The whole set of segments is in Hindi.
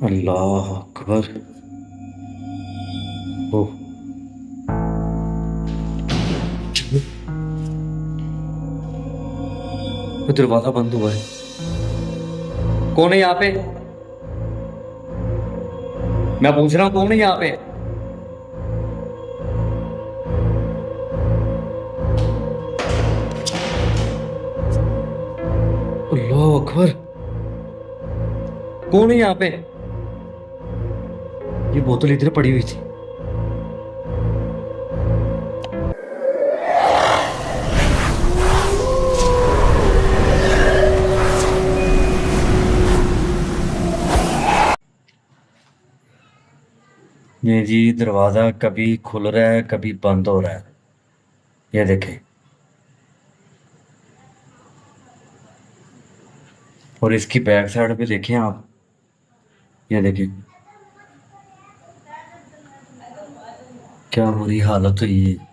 अल्लाह अकबर। ओह, वो दरवाजा बंद हुआ है। कौन है यहाँ पे? मैं पूछ रहा हूँ कौन है यहाँ पे? अल्लाह अकबर। कौन है यहाँ पे? ये बोतल इधर पड़ी हुई थी। ये जी दरवाजा कभी खुल रहा है कभी बंद हो रहा है। ये देखें। और इसकी बैक साइड पे देखें आप। ये देखें क्या बुरी हालत हुई है।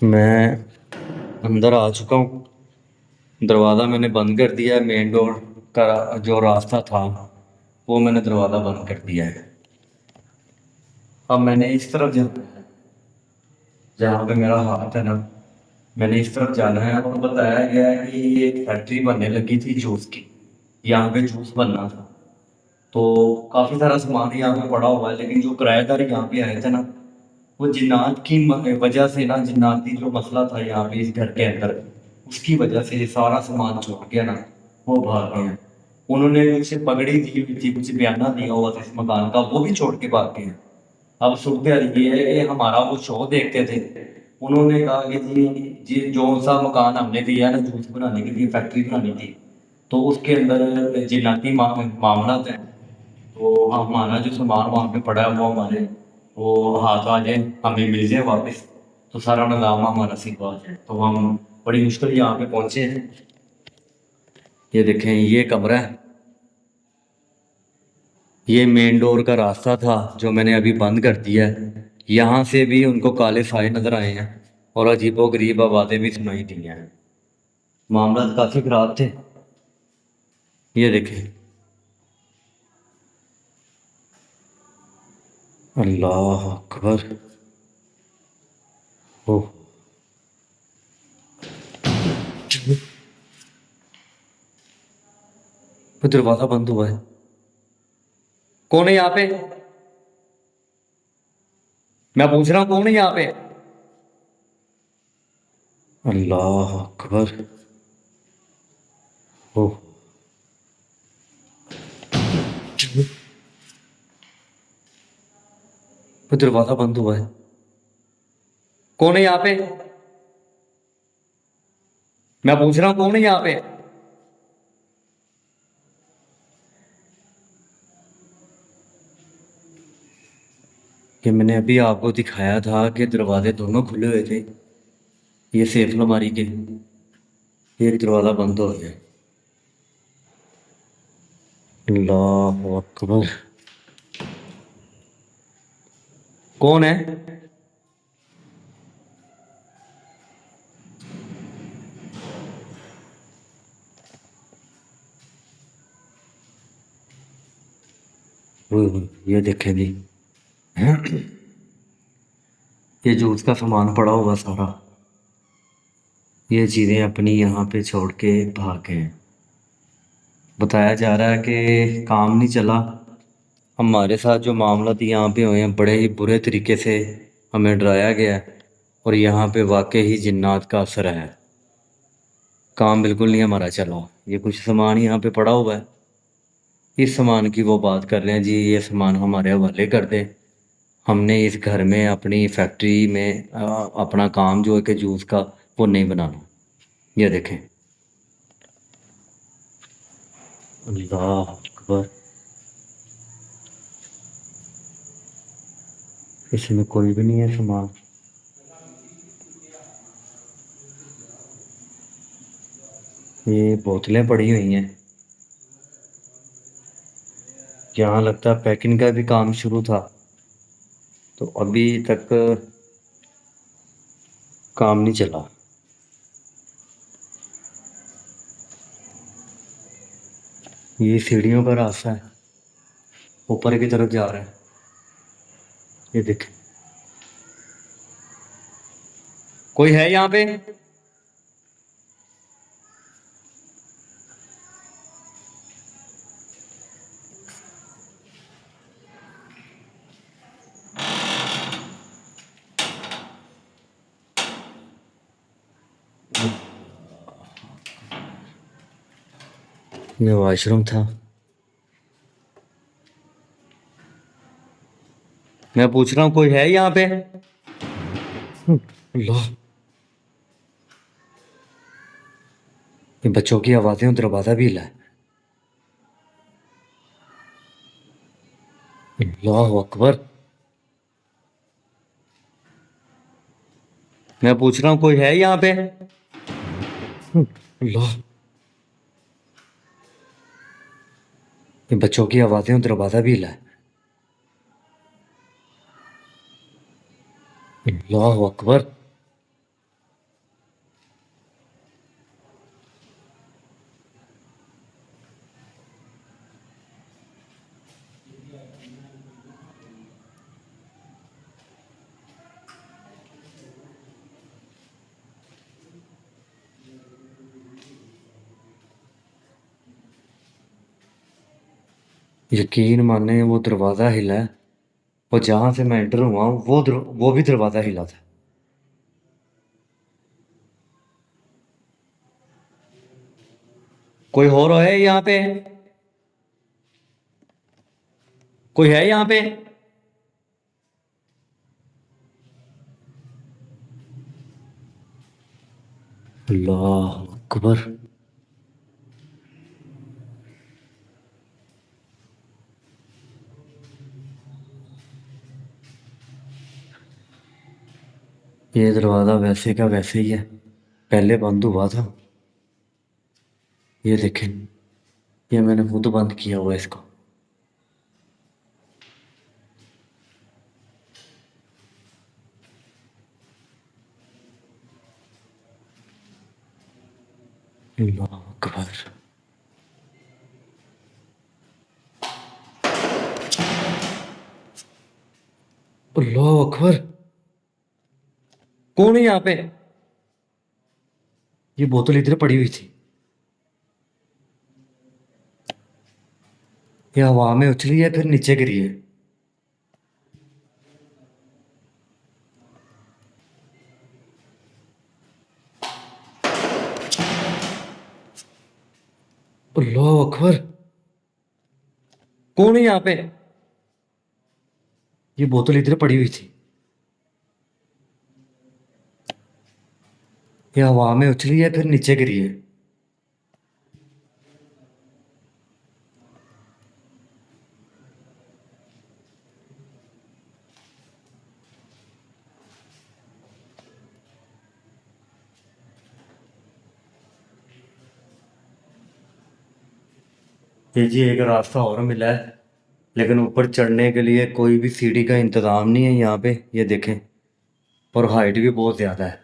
मैं अंदर आ चुका हूँ। दरवाज़ा मैंने बंद कर दिया है। मेन डोर का जो रास्ता था वो मैंने दरवाज़ा बंद कर दिया है। अब मैंने इस तरफ जहाँ पे मेरा हाथ है ना, मैंने इस तरफ जाना है। और बताया गया है कि ये एक फैक्ट्री बनने लगी थी जूस की। यहाँ पे जूस बनना था। तो काफ़ी सारा सामान यहाँ पे पड़ा हुआ है, लेकिन जो किराएदार यहाँ पे आए थे ना, वो जिन्नात की वजह से ना, जिन्नाती जो मसला था यहाँ पे इस घर के अंदर, उसकी वजह से ये सारा सामान छूट गया ना। वो भाग गए हैं। उन्होंने कुछ पगड़ी दी हुई थी, कुछ बयाना दिया हुआ था इस मकान का, वो भी छोड़ के भाग गए हैं। अब सूरत ये है कि हमारा वो शो देखते थे। उन्होंने कहा कि जी जो सा मकान हमने दिया ना जूस बनाने के लिए, फैक्ट्री बनानी थी, तो उसके अंदर जिन्नाती मामला है। तो हमारा जो सामान वहाँ पे पड़ा है वो हमारे वो हाथ आ जाए, हमें मिल जाए वापस, तो सारा निज़ाम हमारा सिर्फ आ जाए। तो हम बड़ी मुश्किल यहाँ पे पहुँचे हैं। ये देखें ये कमरा है। ये मेन डोर का रास्ता था जो मैंने अभी बंद कर दिया है। यहाँ से भी उनको काले साए नजर आए हैं और अजीबो गरीब आवाज़ें भी सुनाई दी हैं। मामला काफ़ी खराब थे। ये देखें। अल्लाह अकबर। ओह, वो दरवाज़ा बंद हुआ है। कौन है यहाँ पे? मैं पूछ रहा हूँ कौन है यहाँ पे? अल्लाह अकबर। ओह, वो दरवाज़ा बंद हुआ है। कौन है यहाँ पे? मैं पूछ रहा हूँ कौन है यहाँ पे? कि मैंने अभी आपको दिखाया था कि दरवाजे दोनों खुले हुए थे। ये सेफ अलमारी के, एक दरवाज़ा बंद हो गया। अल्लाह अकबर। कौन है? ये देखें जी। ये जूस का सामान पड़ा हुआ सारा, ये चीज़ें अपनी यहाँ पे छोड़ के भाग गए हैं। बताया जा रहा है कि काम नहीं चला। हमारे साथ जो मामला थी यहाँ पे हुए हैं, बड़े ही बुरे तरीके से हमें डराया गया है। और यहाँ पे वाकई ही जिन्नात का असर है। काम बिल्कुल नहीं हमारा चला। ये कुछ सामान यहाँ पे पड़ा हुआ है। इस सामान की वो बात कर रहे हैं जी, ये सामान हमारे हवाले कर दे। हमने इस घर में अपनी फैक्ट्री में अपना काम जो है कि जूस का, वो नहीं बनाना। ये देखें। अल्लाह अकबर। इसमें कोई भी नहीं है सामान। ये बोतलें पड़ी हुई हैं। यहाँ लगता है पैकिंग का भी काम शुरू था, तो अभी तक काम नहीं चला। ये सीढ़ियों का रास्ता है, ऊपर की तरफ जा रहा है। ये देख, कोई है यहाँ पे? ये वॉशरूम था। मैं पूछ रहा हूँ, कोई है यहाँ पे? अल्लाह, ये बच्चों की आवाजें, दरवाजा भी हिला है। अल्लाह अकबर। मैं पूछ रहा हूँ, कोई है यहाँ पे? अल्लाह, ये बच्चों की आवाजें, दरवाजा भी हिला है। अल्लाह अकबर। यकीन माने वो दरवाजा हिला है, और जहां से मैं एंटर हुआ हूँ वो भी दरवाजा हिला था। कोई और है यहाँ पे? कोई है यहाँ पे? अल्लाह अकबर। ये दरवाजा वैसे का वैसे ही है, पहले बंद हुआ था। ये देखें, ये मैंने खुद बंद किया हुआ है इसको। अल्लाह अकबर। अल्लाह अकबर। कौन है यहाँ पे? ये बोतल इधर पड़ी हुई थी, ये हवा में उछली है फिर नीचे गिरी है। अल्लाह अकबर। कौन है यहाँ पे? ये बोतल इधर पड़ी हुई थी, ये हवा में उछली है फिर नीचे गिरी है। ये जी एक रास्ता और मिला है, लेकिन ऊपर चढ़ने के लिए कोई भी सीढ़ी का इंतज़ाम नहीं है यहाँ पे। ये देखें, और हाइट भी बहुत ज़्यादा है।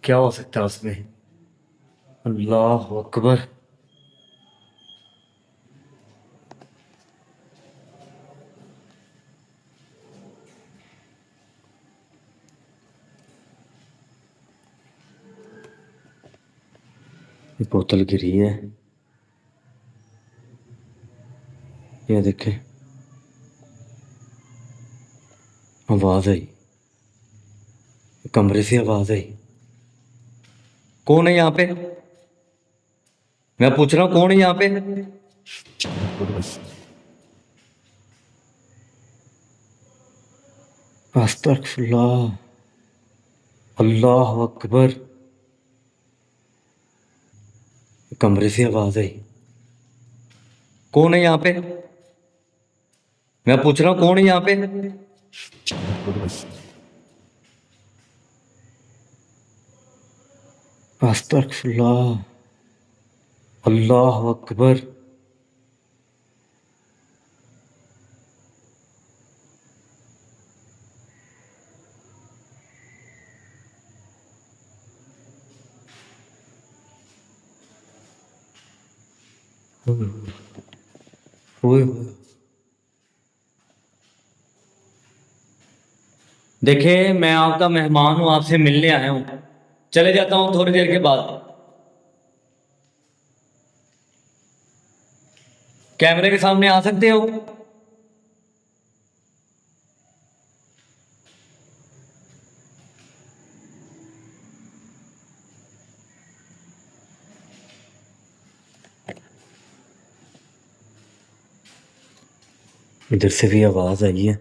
क्या हो सकता है उसमें? अल्लाह अकबर। ये बोतल गिरी है, ये देखें, आवाज आई, कमरे से आवाज आई। कौन है यहाँ पे? मैं पूछ रहा हूँ, कौन है यहाँ पे? अस्तगफुरुल्लाह। अल्लाह अकबर। कमरे से आवाज आई। कौन है यहाँ पे? मैं पूछ रहा हूँ, कौन है यहाँ पे? अस्तगफुरुल्लाह, अल्लाह अकबर। ओए देखिए, मैं आपका मेहमान हूँ, आपसे मिलने आया हूँ। चले जाता हूँ थोड़ी देर के बाद। कैमरे के सामने आ सकते हो? इधर से भी आवाज आई है।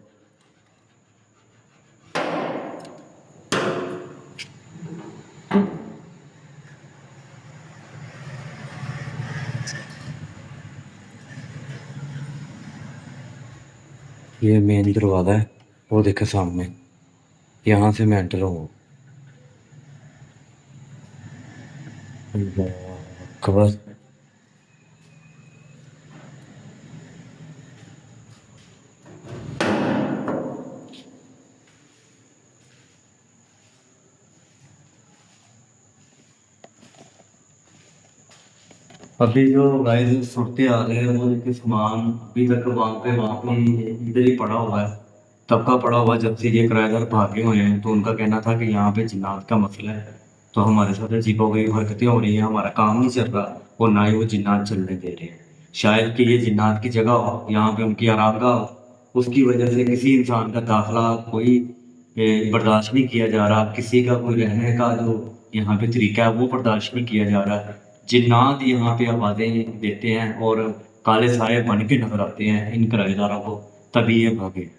ये मेन दरवाजा है, वो देखे सामने, यहाँ से मैं एंटर हूँ। अल्लाह अकबर। अभी जो गाइस सुनते आ रहे हैं वो इनके सामान अभी तक वहाँ पे इधर ही पड़ा हुआ है। तब का पड़ा हुआ है, जब से ये किराएदार भागे हुए हैं। तो उनका कहना था कि यहाँ पे जिन्नात का मसला है, तो हमारे साथ अजीबोगरीब हरकतें हो रही हैं, हमारा काम नहीं चल रहा और ना ही वो जिन्नात चलने दे रहे हैं। शायद कि ये जिन्नात की जगह हो, यहाँ पे उनकी आरामगाह हो, उसकी वजह से किसी इंसान का दाखिला कोई बर्दाश्त नहीं किया जा रहा, किसी का कोई रहने का जो यहाँ पे तरीका है वो बर्दाश्त नहीं किया जा रहा है। जिन्नात यहाँ पे आवाज़ें देते हैं और काले साए बन के नजर आते हैं इन किराएदारों को, तभी ये भागे।